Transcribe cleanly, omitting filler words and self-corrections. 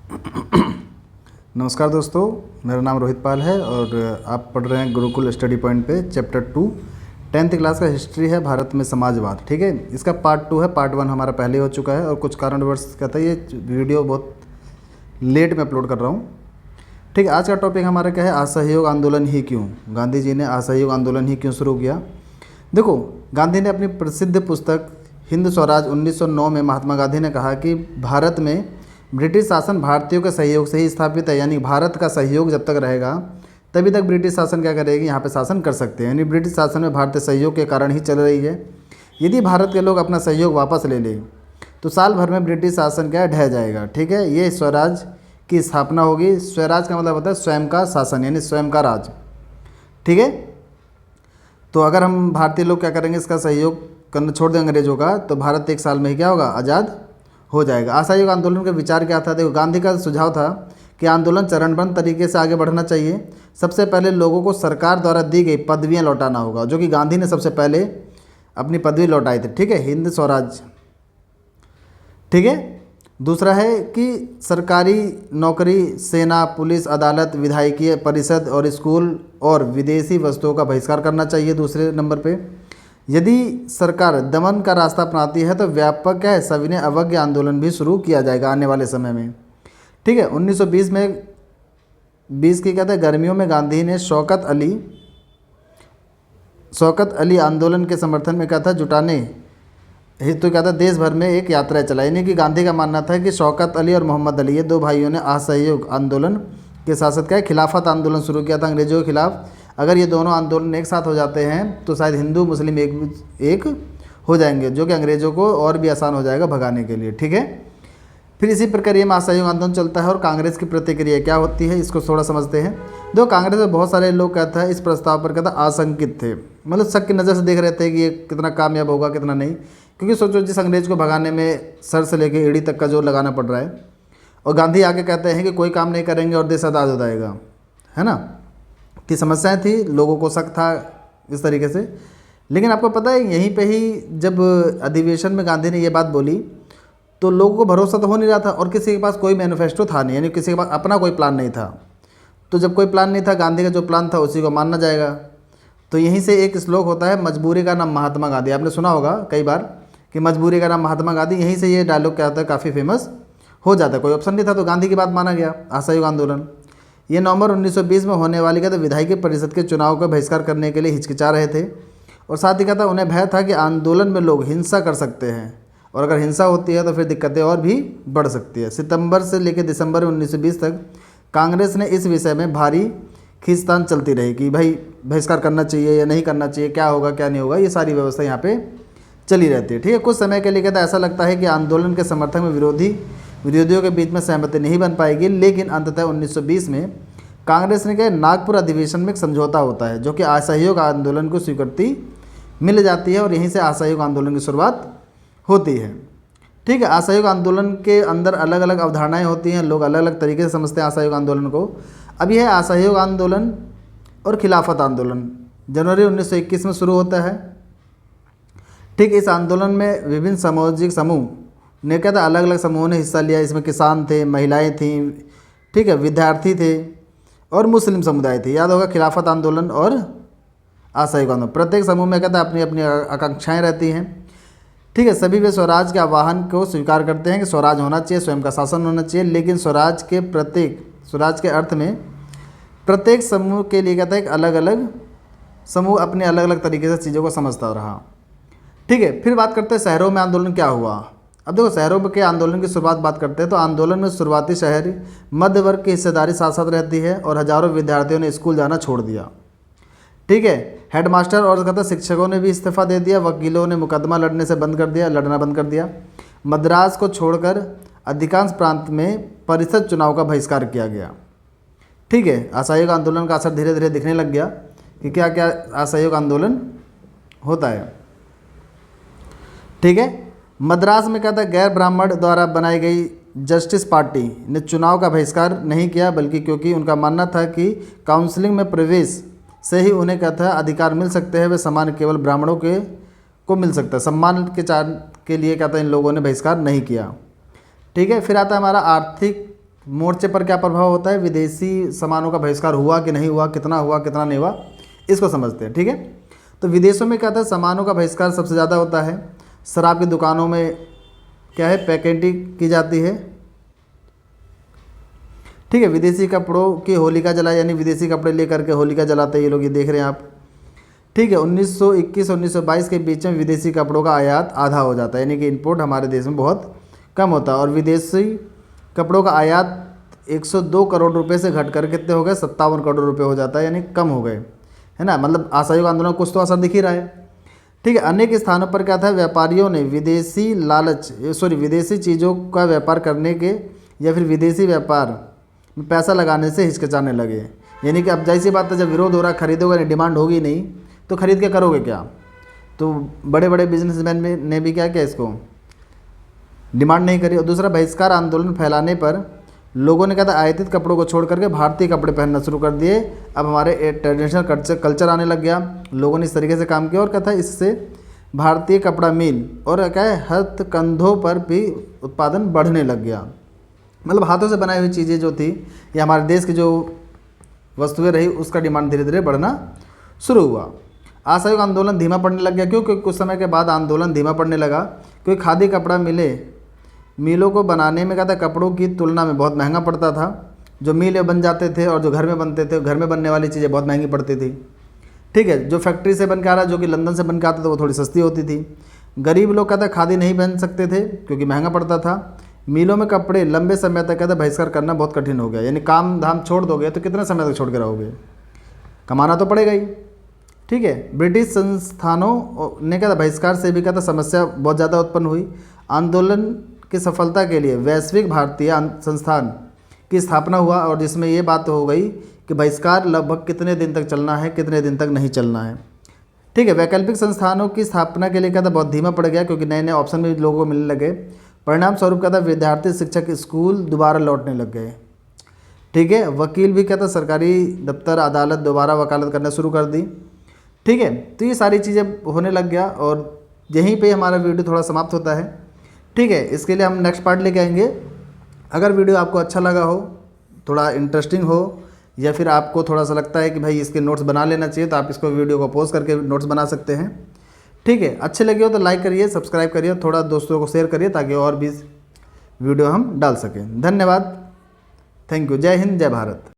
नमस्कार दोस्तों, मेरा नाम रोहित पाल है और आप पढ़ रहे हैं गुरुकुल स्टडी पॉइंट पे चैप्टर 2 10th क्लास का हिस्ट्री है भारत में समाजवाद। ठीक है, इसका पार्ट 2 है। पार्ट 1 हमारा पहले हो चुका है और कुछ कारणवश कहता है ये वीडियो बहुत लेट में अपलोड कर रहा हूँ। ठीक है, आज का टॉपिक हमारा क्या है? असहयोग आंदोलन ही क्यों? गांधी जी ने असहयोग आंदोलन ही क्यों शुरू किया? देखो, गांधी ने अपनी प्रसिद्ध पुस्तक हिंद स्वराज 1909 में महात्मा गांधी ने कहा कि भारत में ब्रिटिश शासन भारतीयों के सहयोग से ही स्थापित है। यानी भारत का सहयोग जब तक रहेगा तभी तक ब्रिटिश शासन क्या करेगी, यहाँ पे शासन कर सकते हैं। यानी ब्रिटिश शासन में भारतीय सहयोग के कारण ही चल रही है। यदि भारत के लोग अपना सहयोग वापस ले लें तो साल भर में ब्रिटिश शासन क्या ढह जाएगा। ठीक है, ये स्वराज की स्थापना होगी। स्वराज का मतलब होता है स्वयं का शासन, यानी स्वयं का राज। ठीक है, तो अगर हम भारतीय लोग क्या करेंगे, इसका सहयोग करना छोड़ दें अंग्रेजों का, तो भारत एक साल में ही क्या होगा, आज़ाद हो जाएगा। असहयोग आंदोलन का विचार क्या था? देखो, गांधी का सुझाव था कि आंदोलन चरणबद्ध तरीके से आगे बढ़ना चाहिए। सबसे पहले लोगों को सरकार द्वारा दी गई पदवियां लौटाना होगा, जो कि गांधी ने सबसे पहले अपनी पदवी लौटाई थी। ठीक है, हिंद स्वराज। ठीक है, दूसरा है कि सरकारी नौकरी, सेना, पुलिस, अदालत, विधायकीय परिषद और स्कूल और विदेशी वस्तुओं का बहिष्कार करना चाहिए। दूसरे नंबर पे, यदि सरकार दमन का रास्ता अपनाती है तो व्यापक है सविनय अवज्ञा आंदोलन भी शुरू किया जाएगा आने वाले समय में। ठीक है, 1920 में 20 की कहते हैं गर्मियों में गांधी ने शौकत अली आंदोलन के समर्थन में क्या था, जुटाने हेतु क्या था, देश भर में एक यात्रा चलाई। यानी कि गांधी का मानना था कि शौकत अली और मोहम्मद अली, ये दो भाइयों ने असहयोग आंदोलन के साथ साथ क्या है, खिलाफत आंदोलन शुरू किया था अंग्रेजों के खिलाफ। अगर ये दोनों आंदोलन एक साथ हो जाते हैं तो शायद हिंदू मुस्लिम एक हो जाएंगे, जो कि अंग्रेज़ों को और भी आसान हो जाएगा भगाने के लिए। ठीक है, फिर इसी प्रक्रिया में असहयोग आंदोलन चलता है और कांग्रेस की प्रतिक्रिया क्या होती है, इसको थोड़ा समझते हैं। दो, कांग्रेस में बहुत सारे लोग कहता है इस प्रस्ताव पर कहता आशंकित थे, मतलब शक की नज़र से देख रहे थे कि ये कितना कामयाब होगा कितना नहीं। क्योंकि सोचो, जिस अंग्रेज को भगाने में सर से लेकर एड़ी तक का जोर लगाना पड़ रहा है, और गांधी आके कहते हैं कि कोई काम नहीं करेंगे और देश आज़ाद हो जाएगा, है ना। की समस्याएं थी, लोगों को शक था इस तरीके से। लेकिन आपको पता है, यहीं पे ही जब अधिवेशन में गांधी ने ये बात बोली तो लोगों को भरोसा तो हो नहीं रहा था और किसी के पास कोई मैनिफेस्टो था नहीं, यानी किसी के पास अपना कोई प्लान नहीं था। तो जब कोई प्लान नहीं था, गांधी का जो प्लान था उसी को मानना जाएगा। तो यहीं से एक श्लोक होता है, मजबूरी का नाम महात्मा गांधी। आपने सुना होगा कई बार कि मजबूरी का नाम महात्मा गांधी। यहीं से ये डायलॉग क्या होता है, काफ़ी फेमस हो जाता है। कोई ऑप्शन नहीं था तो गांधी की बात माना गया। असहयोग आंदोलन ये नवंबर 1920 में होने वाली कहते विधायकी परिषद के चुनाव का बहिष्कार करने के लिए हिचकिचा रहे थे, और साथ ही कहता उन्हें भय था कि आंदोलन में लोग हिंसा कर सकते हैं, और अगर हिंसा होती है तो फिर दिक्कतें और भी बढ़ सकती है। सितंबर से लेकर दिसंबर 1920 तक कांग्रेस ने इस विषय में भारी खींचतान चलती रही कि भाई बहिष्कार करना चाहिए या नहीं करना चाहिए, क्या होगा क्या नहीं होगा, ये सारी व्यवस्था यहाँ पे चली रहती है। ठीक है, कुछ समय के लिए कहता ऐसा लगता है कि आंदोलन के समर्थक में विरोधियों के बीच में सहमति नहीं बन पाएगी। लेकिन अंततः 1920 में कांग्रेस ने क्या, नागपुर अधिवेशन में एक समझौता होता है जो कि असहयोग आंदोलन को स्वीकृति मिल जाती है, और यहीं से असहयोग आंदोलन की शुरुआत होती है। ठीक है, असहयोग आंदोलन के अंदर अलग अलग अवधारणाएं होती हैं, लोग अलग अलग तरीके से समझते हैं असहयोग आंदोलन को। अब यह असहयोग आंदोलन और खिलाफत आंदोलन जनवरी 1921 में शुरू होता है। ठीक, इस आंदोलन में विभिन्न सामाजिक समूह ने क्या था, अलग अलग समूहों ने हिस्सा लिया। इसमें किसान थे, महिलाएं थीं, ठीक है, विद्यार्थी थे और मुस्लिम समुदाय थे। याद होगा, खिलाफत आंदोलन और असहयोग आंदोलन, प्रत्येक समूह में कहता है अपनी अपनी आकांक्षाएं रहती हैं। ठीक है, सभी वे स्वराज के आह्वान को स्वीकार करते हैं कि स्वराज होना चाहिए, स्वयं का शासन होना चाहिए। लेकिन स्वराज के अर्थ में प्रत्येक समूह के लिए कहता है एक अलग अलग समूह अपने अलग अलग तरीके से चीज़ों को समझता रहा। ठीक है, फिर बात करते हैं शहरों में आंदोलन क्या हुआ। अब देखो, शहरों के आंदोलन की शुरुआत बात करते हैं तो आंदोलन में शुरुआती शहर मध्य वर्ग की हिस्सेदारी साथ साथ रहती है, और हजारों विद्यार्थियों ने स्कूल जाना छोड़ दिया। ठीक है, हेडमास्टर और कहते शिक्षकों ने भी इस्तीफा दे दिया, वकीलों ने मुकदमा लड़ना बंद कर दिया। मद्रास को छोड़कर अधिकांश प्रांत में परिषद चुनाव का बहिष्कार किया गया। ठीक है, असहयोग आंदोलन का असर धीरे धीरे दिखने लग गया कि क्या क्या असहयोग आंदोलन होता है। ठीक है, मद्रास में कहता है गैर ब्राह्मण द्वारा बनाई गई जस्टिस पार्टी ने चुनाव का बहिष्कार नहीं किया, बल्कि क्योंकि उनका मानना था कि काउंसलिंग में प्रवेश से ही उन्हें कहता है अधिकार मिल सकते हैं, वे सम्मान केवल ब्राह्मणों को मिल सकता है। सम्मान के लिए कहता है इन लोगों ने बहिष्कार नहीं किया। ठीक है, फिर आता है हमारा आर्थिक मोर्चे पर क्या प्रभाव होता है, विदेशी सामानों का बहिष्कार हुआ कि नहीं हुआ, कितना नहीं हुआ, इसको समझते हैं। ठीक है, तो विदेशों में क्या था, सामानों का बहिष्कार सबसे ज़्यादा होता है। शराब की दुकानों में क्या है, पैकेटिंग की जाती है। ठीक है, विदेशी कपड़ों की होलिका जलाई, यानी विदेशी कपड़े लेकर के होलिका जलाते हैं ये लोग, ये देख रहे हैं आप। ठीक है, 1921 और 1922 के बीच में विदेशी कपड़ों का आयात आधा हो जाता है, यानी कि इंपोर्ट हमारे देश में बहुत कम होता है। और विदेशी कपड़ों का आयात 102 करोड़ रुपए से घट कर कितने हो गए, 57 करोड़ रुपए हो जाता है, यानी कम हो गए, है ना। मतलब असहयोग आंदोलन कुछ तो असर दिख ही रहा है। ठीक है, अनेक स्थानों पर क्या था, व्यापारियों ने विदेशी चीज़ों का व्यापार करने के या फिर विदेशी व्यापार में पैसा लगाने से हिचकिचाने लगे। यानी कि अब जैसी बात है, जब विरोध हो रहा, खरीदोगे नहीं, डिमांड होगी नहीं, तो खरीद के करोगे क्या। तो बड़े बड़े बिजनेसमैन ने भी क्या किया, इसको डिमांड नहीं करी। और दूसरा, बहिष्कार आंदोलन फैलाने पर लोगों ने क्या था, आयातित कपड़ों को छोड़ करके भारतीय कपड़े पहनना शुरू कर दिए। अब हमारे ट्रेडिशनल कल्चर आने लग गया। लोगों ने इस तरीके से काम किया और क्या था, इससे भारतीय कपड़ा मिल और क्या है, हथकंधों पर भी उत्पादन बढ़ने लग गया। मतलब हाथों से बनाई हुई चीज़ें जो थी, या हमारे देश की जो वस्तुएं रही, उसका डिमांड धीरे धीरे बढ़ना शुरू हुआ। असहयोग आंदोलन धीमा पड़ने लग गया। क्यों? क्योंकि कुछ समय के बाद आंदोलन धीमा पड़ने लगा, क्योंकि खादी कपड़ा मिलों को बनाने में क्या था, कपड़ों की तुलना में बहुत महंगा पड़ता था। जो मिलें बन जाते थे और जो घर में बनते थे, घर में बनने वाली चीज़ें बहुत महंगी पड़ती थी। ठीक है, जो फैक्ट्री से बन के आ रहा, जो कि लंदन से बन के आता था, वो थोड़ी सस्ती होती थी। गरीब लोग क्या था, खादी नहीं पहन सकते थे क्योंकि महंगा पड़ता था। मिलों में कपड़े लंबे समय तक क्या था, बहिष्कार करना बहुत कठिन हो गया। यानी काम धाम छोड़ दोगे तो कितने समय तक छोड़ के रहोगे, कमाना तो पड़ेगा ही। ठीक है, ब्रिटिश संस्थानों ने क्या था, बहिष्कार से भी क्या था, समस्या बहुत ज़्यादा उत्पन्न हुई। आंदोलन की सफलता के लिए वैश्विक भारतीय संस्थान की स्थापना हुआ, और जिसमें ये बात हो गई कि बहिष्कार लगभग कितने दिन तक चलना है, कितने दिन तक नहीं चलना है। ठीक है, वैकल्पिक संस्थानों की स्थापना के लिए क्या था, बहुत धीमा पड़ गया, क्योंकि नए नए ऑप्शन भी लोगों को मिलने लगे। परिणाम स्वरूप क्या था, विद्यार्थी शिक्षक स्कूल दोबारा लौटने लग गए। ठीक है, वकील भी क्या था, सरकारी दफ्तर अदालत दोबारा वकालत करना शुरू कर दी। ठीक है, तो ये सारी चीज़ें होने लग गया, और यहीं पे हमारा वीडियो थोड़ा समाप्त होता है। ठीक है, इसके लिए हम नेक्स्ट पार्ट लेके आएंगे। अगर वीडियो आपको अच्छा लगा हो, थोड़ा इंटरेस्टिंग हो, या फिर आपको थोड़ा सा लगता है कि भाई इसके नोट्स बना लेना चाहिए, तो आप इसको वीडियो को पॉज करके नोट्स बना सकते हैं। ठीक है, अच्छे लगे हो तो लाइक करिए, सब्सक्राइब करिए, थोड़ा दोस्तों को शेयर करिए, ताकि और भी वीडियो हम डाल सकें। धन्यवाद, थैंक यू, जय हिंद, जय भारत।